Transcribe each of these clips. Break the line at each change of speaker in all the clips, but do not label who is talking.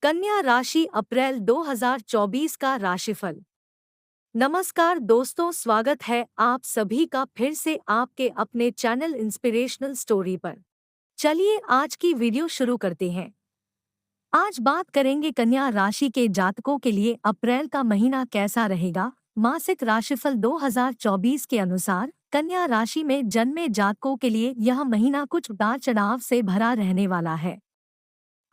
कन्या राशि अप्रैल 2024 का राशिफल। नमस्कार दोस्तों, स्वागत है आप सभी का फिर से आपके अपने चैनल इंस्पिरेशनल स्टोरी पर। चलिए आज की वीडियो शुरू करते हैं। आज बात करेंगे कन्या राशि के जातकों के लिए अप्रैल का महीना कैसा रहेगा। मासिक राशिफल 2024 के अनुसार कन्या राशि में जन्मे जातकों के लिए यह महीना कुछ उतार चढ़ाव से भरा रहने वाला है।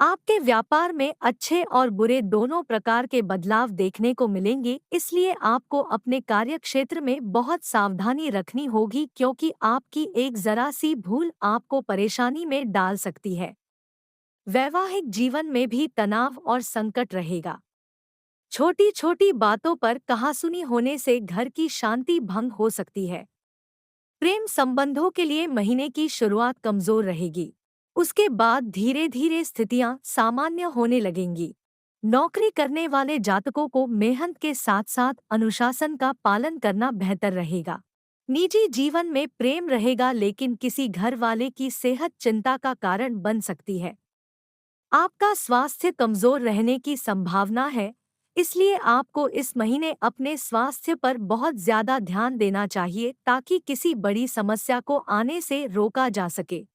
आपके व्यापार में अच्छे और बुरे दोनों प्रकार के बदलाव देखने को मिलेंगे, इसलिए आपको अपने कार्य क्षेत्र में बहुत सावधानी रखनी होगी क्योंकि आपकी एक जरा सी भूल आपको परेशानी में डाल सकती है। वैवाहिक जीवन में भी तनाव और संकट रहेगा। छोटी छोटी बातों पर कहासुनी होने से घर की शांति भंग हो सकती है। प्रेम संबंधों के लिए महीने की शुरुआत कमजोर रहेगी, उसके बाद धीरे धीरे स्थितियां सामान्य होने लगेंगी। नौकरी करने वाले जातकों को मेहनत के साथ साथ अनुशासन का पालन करना बेहतर रहेगा। निजी जीवन में प्रेम रहेगा, लेकिन किसी घर वाले की सेहत चिंता का कारण बन सकती है। आपका स्वास्थ्य कमजोर रहने की संभावना है, इसलिए आपको इस महीने अपने स्वास्थ्य पर बहुत ज्यादा ध्यान देना चाहिए ताकि किसी बड़ी समस्या को आने से रोका जा सके।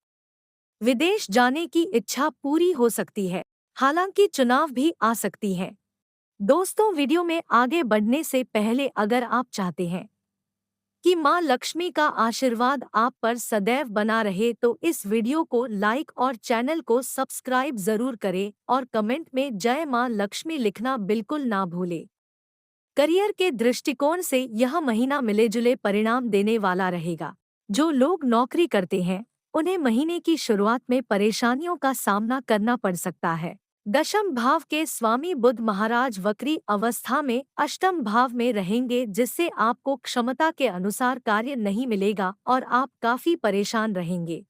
विदेश जाने की इच्छा पूरी हो सकती है, हालांकि चुनाव भी आ सकती है। दोस्तों, वीडियो में आगे बढ़ने से पहले अगर आप चाहते हैं कि मां लक्ष्मी का आशीर्वाद आप पर सदैव बना रहे तो इस वीडियो को लाइक और चैनल को सब्सक्राइब जरूर करें और कमेंट में जय मां लक्ष्मी लिखना बिल्कुल ना भूलें। करियर के दृष्टिकोण से यह महीना मिले-जुले परिणाम देने वाला रहेगा। जो लोग नौकरी करते हैं उन्हें महीने की शुरुआत में परेशानियों का सामना करना पड़ सकता है। दशम भाव के स्वामी बुध महाराज वक्री अवस्था में अष्टम भाव में रहेंगे, जिससे आपको क्षमता के अनुसार कार्य नहीं मिलेगा और आप काफी परेशान रहेंगे।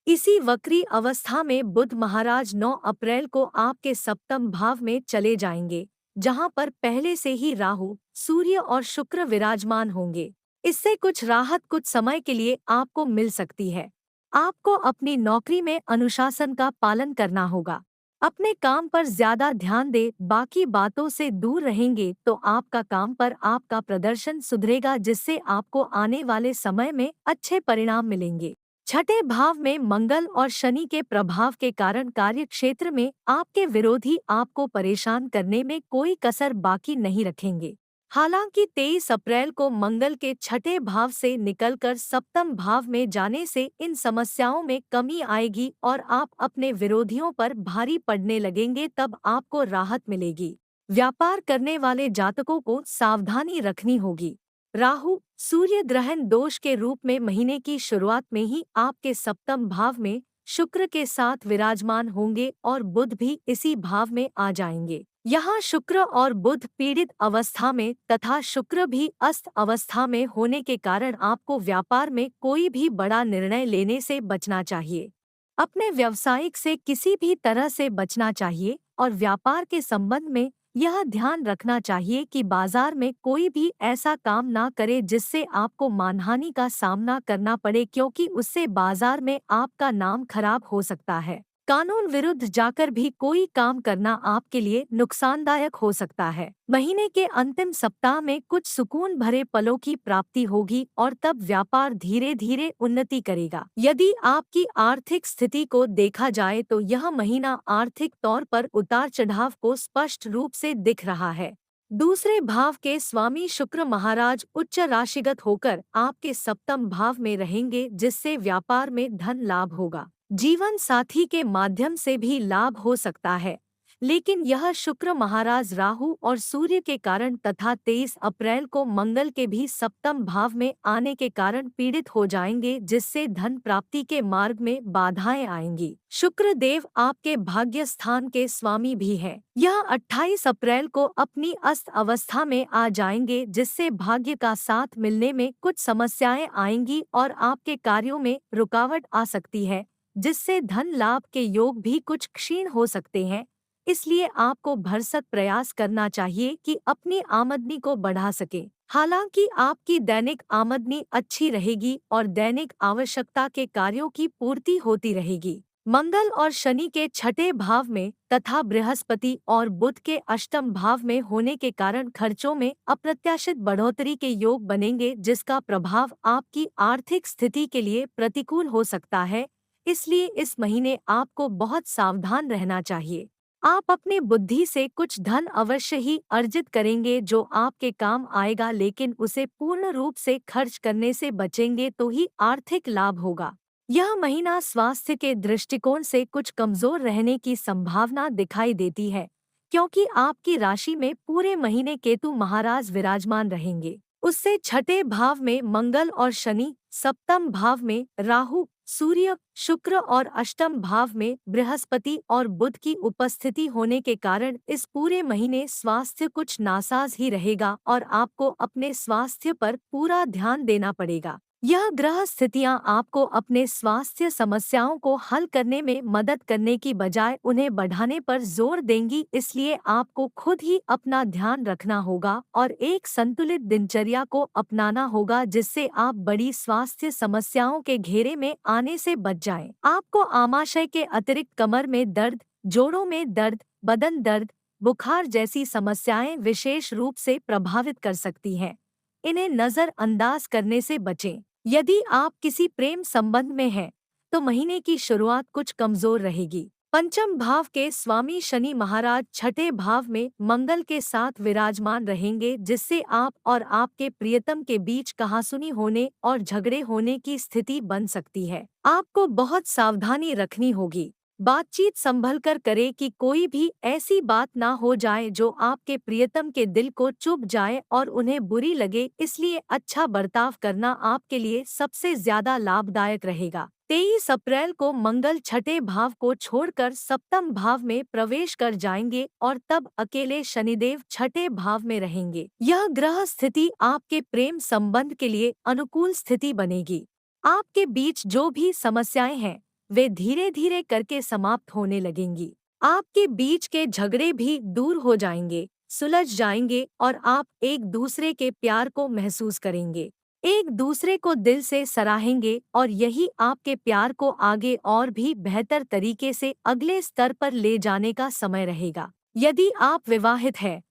इसी वक्री अवस्था में बुध महाराज 9 अप्रैल को आपके सप्तम भाव में चले जाएंगे, जहां पर पहले से ही राहु, सूर्य और शुक्र विराजमान होंगे। इससे कुछ राहत कुछ समय के लिए आपको मिल सकती है। आपको अपनी नौकरी में अनुशासन का पालन करना होगा। अपने काम पर ज्यादा ध्यान दें, बाकी बातों से दूर रहेंगे तो आपका काम पर आपका प्रदर्शन सुधरेगा, जिससे आपको आने वाले समय में अच्छे परिणाम मिलेंगे। छठे भाव में मंगल और शनि के प्रभाव के कारण कार्य क्षेत्र में आपके विरोधी आपको परेशान करने में कोई कसर बाकी नहीं रखेंगे। हालांकि 23 अप्रैल को मंगल के छठे भाव से निकलकर सप्तम भाव में जाने से इन समस्याओं में कमी आएगी और आप अपने विरोधियों पर भारी पड़ने लगेंगे, तब आपको राहत मिलेगी। व्यापार करने वाले जातकों को सावधानी रखनी होगी। राहु सूर्य ग्रहण दोष के रूप में महीने की शुरुआत में ही आपके सप्तम भाव में शुक्र के साथ विराजमान होंगे और बुध भी इसी भाव में आ जाएंगे। यहाँ शुक्र और बुध पीड़ित अवस्था में तथा शुक्र भी अस्त अवस्था में होने के कारण आपको व्यापार में कोई भी बड़ा निर्णय लेने से बचना चाहिए। अपने व्यावसायिक से किसी भी तरह से बचना चाहिए और व्यापार के संबंध में यह ध्यान रखना चाहिए कि बाजार में कोई भी ऐसा काम ना करे जिससे आपको मानहानि का सामना करना पड़े, क्योंकि उससे बाजार में आपका नाम खराब हो सकता है। कानून विरुद्ध जाकर भी कोई काम करना आपके लिए नुकसानदायक हो सकता है। महीने के अंतिम सप्ताह में कुछ सुकून भरे पलों की प्राप्ति होगी और तब व्यापार धीरे धीरे उन्नति करेगा। यदि आपकी आर्थिक स्थिति को देखा जाए तो यह महीना आर्थिक तौर पर उतार चढ़ाव को स्पष्ट रूप से दिख रहा है। दूसरे भाव के स्वामी शुक्र महाराज उच्च राशिगत होकर आपके सप्तम भाव में रहेंगे, जिससे व्यापार में धन लाभ होगा। जीवन साथी के माध्यम से भी लाभ हो सकता है, लेकिन यह शुक्र महाराज राहु और सूर्य के कारण तथा 23 अप्रैल को मंगल के भी सप्तम भाव में आने के कारण पीड़ित हो जाएंगे, जिससे धन प्राप्ति के मार्ग में बाधाएं आएंगी। शुक्र देव आपके भाग्य स्थान के स्वामी भी हैं। यह 28 अप्रैल को अपनी अस्त अवस्था में आ जाएंगे, जिससे भाग्य का साथ मिलने में कुछ समस्याएं आएंगी और आपके कार्यों में रुकावट आ सकती है, जिससे धन लाभ के योग भी कुछ क्षीण हो सकते हैं। इसलिए आपको भरसक प्रयास करना चाहिए कि अपनी आमदनी को बढ़ा सके। हालांकि आपकी दैनिक आमदनी अच्छी रहेगी और दैनिक आवश्यकता के कार्यों की पूर्ति होती रहेगी। मंगल और शनि के छठे भाव में तथा बृहस्पति और बुध के अष्टम भाव में होने के कारण खर्चों में अप्रत्याशित बढ़ोतरी के योग बनेंगे, जिसका प्रभाव आपकी आर्थिक स्थिति के लिए प्रतिकूल हो सकता है। इसलिए इस महीने आपको बहुत सावधान रहना चाहिए। आप अपनी बुद्धि से कुछ धन अवश्य ही अर्जित करेंगे जो आपके काम आएगा, लेकिन उसे पूर्ण रूप से खर्च करने से बचेंगे तो ही आर्थिक लाभ होगा। यह महीना स्वास्थ्य के दृष्टिकोण से कुछ कमजोर रहने की संभावना दिखाई देती है, क्योंकि आपकी राशि में पूरे महीने केतु महाराज विराजमान रहेंगे। उससे छठे भाव में मंगल और शनि, सप्तम भाव में राहु, सूर्य, शुक्र और अष्टम भाव में बृहस्पति और बुध की उपस्थिति होने के कारण इस पूरे महीने स्वास्थ्य कुछ नासाज ही रहेगा और आपको अपने स्वास्थ्य पर पूरा ध्यान देना पड़ेगा। यह ग्रह स्थितियां आपको अपने स्वास्थ्य समस्याओं को हल करने में मदद करने की बजाय उन्हें बढ़ाने पर जोर देंगी, इसलिए आपको खुद ही अपना ध्यान रखना होगा और एक संतुलित दिनचर्या को अपनाना होगा, जिससे आप बड़ी स्वास्थ्य समस्याओं के घेरे में आने से बच जाएं। आपको आमाशय के अतिरिक्त कमर में दर्द, जोड़ों में दर्द, बदन दर्द, बुखार जैसी समस्याएं विशेष रूप से प्रभावित कर सकती हैं। इन्हें नजरअंदाज करने से बचें। यदि आप किसी प्रेम संबंध में हैं, तो महीने की शुरुआत कुछ कमजोर रहेगी। पंचम भाव के स्वामी शनि महाराज छठे भाव में मंगल के साथ विराजमान रहेंगे, जिससे आप और आपके प्रियतम के बीच कहासुनी होने और झगड़े होने की स्थिति बन सकती है। आपको बहुत सावधानी रखनी होगी। बातचीत संभल कर करें कि कोई भी ऐसी बात ना हो जाए जो आपके प्रियतम के दिल को चुभ जाए और उन्हें बुरी लगे, इसलिए अच्छा बर्ताव करना आपके लिए सबसे ज्यादा लाभदायक रहेगा। 23 अप्रैल को मंगल छठे भाव को छोड़कर सप्तम भाव में प्रवेश कर जाएंगे और तब अकेले शनिदेव छठे भाव में रहेंगे। यह ग्रह स्थिति आपके प्रेम संबंध के लिए अनुकूल स्थिति बनेगी। आपके बीच जो भी समस्याएं हैं वे धीरे धीरे करके समाप्त होने लगेंगी। आपके बीच के झगड़े भी दूर हो जाएंगे, सुलझ जाएंगे और आप एक दूसरे के प्यार को महसूस करेंगे, एक दूसरे को दिल से सराहेंगे और यही आपके प्यार को आगे और भी बेहतर तरीके से अगले स्तर पर ले जाने का समय रहेगा। यदि आप विवाहित हैं,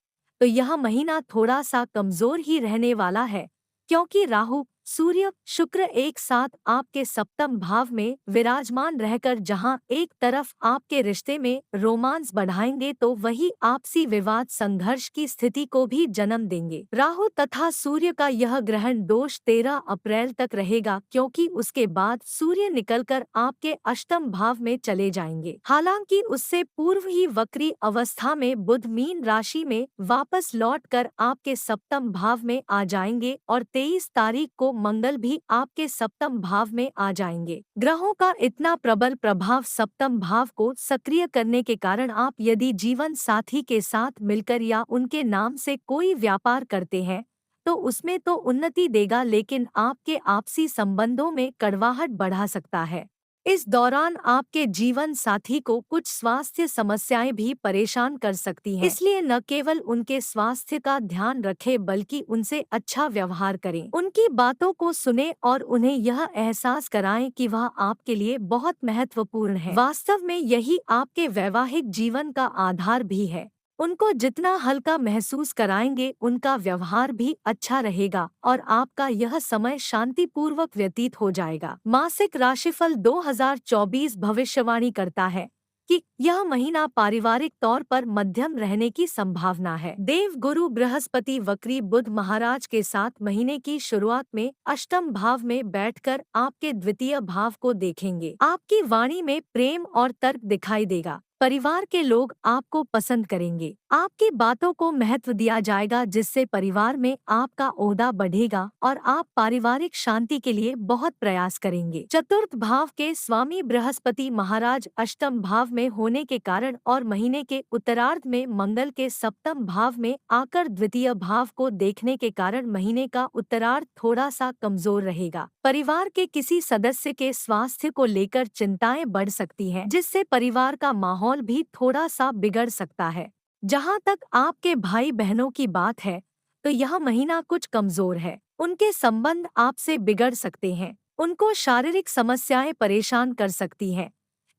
तो यह महीना थोड़ा सा कमजोर ही रहने वाला है, क्योंकि राहु, सूर्य, शुक्र एक साथ आपके सप्तम भाव में विराजमान रहकर जहां एक तरफ आपके रिश्ते में रोमांस बढ़ाएंगे तो वही आपसी विवाद संघर्ष की स्थिति को भी जन्म देंगे। राहु तथा सूर्य का यह ग्रहण दोष 13 अप्रैल तक रहेगा, क्योंकि उसके बाद सूर्य निकलकर आपके अष्टम भाव में चले जाएंगे। हालांकि उससे पूर्व ही वक्री अवस्था में बुध मीन राशि में वापस लौटकर आपके सप्तम भाव में आ जाएंगे और 23 तारीख को मंगल भी आपके सप्तम भाव में आ जाएंगे। ग्रहों का इतना प्रबल प्रभाव सप्तम भाव को सक्रिय करने के कारण आप यदि जीवन साथी के साथ मिलकर या उनके नाम से कोई व्यापार करते हैं तो उसमें तो उन्नति देगा, लेकिन आपके आपसी संबंधों में कड़वाहट बढ़ा सकता है। इस दौरान आपके जीवन साथी को कुछ स्वास्थ्य समस्याएं भी परेशान कर सकती हैं। इसलिए न केवल उनके स्वास्थ्य का ध्यान रखें बल्कि उनसे अच्छा व्यवहार करें, उनकी बातों को सुनें और उन्हें यह एहसास कराएं कि वह आपके लिए बहुत महत्वपूर्ण है। वास्तव में यही आपके वैवाहिक जीवन का आधार भी है। उनको जितना हल्का महसूस कराएंगे उनका व्यवहार भी अच्छा रहेगा और आपका यह समय शांतिपूर्वक व्यतीत हो जाएगा। मासिक राशिफल 2024 भविष्यवाणी करता है कि यह महीना पारिवारिक तौर पर मध्यम रहने की संभावना है। देव गुरु बृहस्पति वक्री बुध महाराज के साथ महीने की शुरुआत में अष्टम भाव में बैठकर आपके द्वितीय भाव को देखेंगे। आपकी वाणी में प्रेम और तर्क दिखाई देगा। परिवार के लोग आपको पसंद करेंगे। आपकी बातों को महत्व दिया जाएगा, जिससे परिवार में आपका ओहदा बढ़ेगा और आप पारिवारिक शांति के लिए बहुत प्रयास करेंगे। चतुर्थ भाव के स्वामी बृहस्पति महाराज अष्टम भाव में होने के कारण और महीने के उत्तरार्ध में मंगल के सप्तम भाव में आकर द्वितीय भाव को देखने के कारण महीने का उत्तरार्ध थोड़ा सा कमजोर रहेगा। परिवार के किसी सदस्य के स्वास्थ्य को लेकर चिंताएं बढ़ सकती हैं, जिससे परिवार का माहौल भी थोड़ा सा बिगड़ सकता है। जहां तक आपके भाई बहनों की बात है, तो यह महीना कुछ कमजोर है। उनके संबंध आपसे बिगड़ सकते हैं। उनको शारीरिक समस्याएं परेशान कर सकती हैं।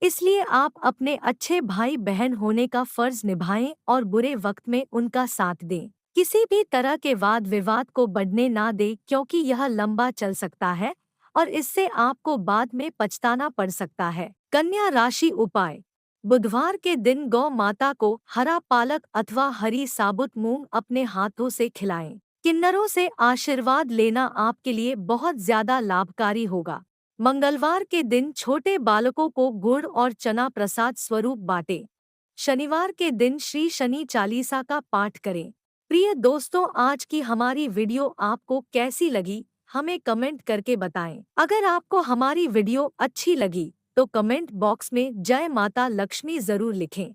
इसलिए आप अपने अच्छे भाई बहन होने का फर्ज निभाएं और बुरे वक्त में उनका साथ दें। किसी भी तरह के वाद विवाद को बढ़ने ना दें, क्योंकि यह लंबा चल सकता है और इससे आपको बाद में पछताना पड़ सकता है। कन्या राशि उपाय। बुधवार के दिन गौ माता को हरा पालक अथवा हरी साबुत मूंग अपने हाथों से खिलाएं। किन्नरों से आशीर्वाद लेना आपके लिए बहुत ज्यादा लाभकारी होगा। मंगलवार के दिन छोटे बालकों को गुड़ और चना प्रसाद स्वरूप बांटें। शनिवार के दिन श्री शनि चालीसा का पाठ करें। प्रिय दोस्तों, आज की हमारी वीडियो आपको कैसी लगी, हमें कमेंट करके बताएं। अगर आपको हमारी वीडियो अच्छी लगी तो कमेंट बॉक्स में जय माता लक्ष्मी जरूर लिखें।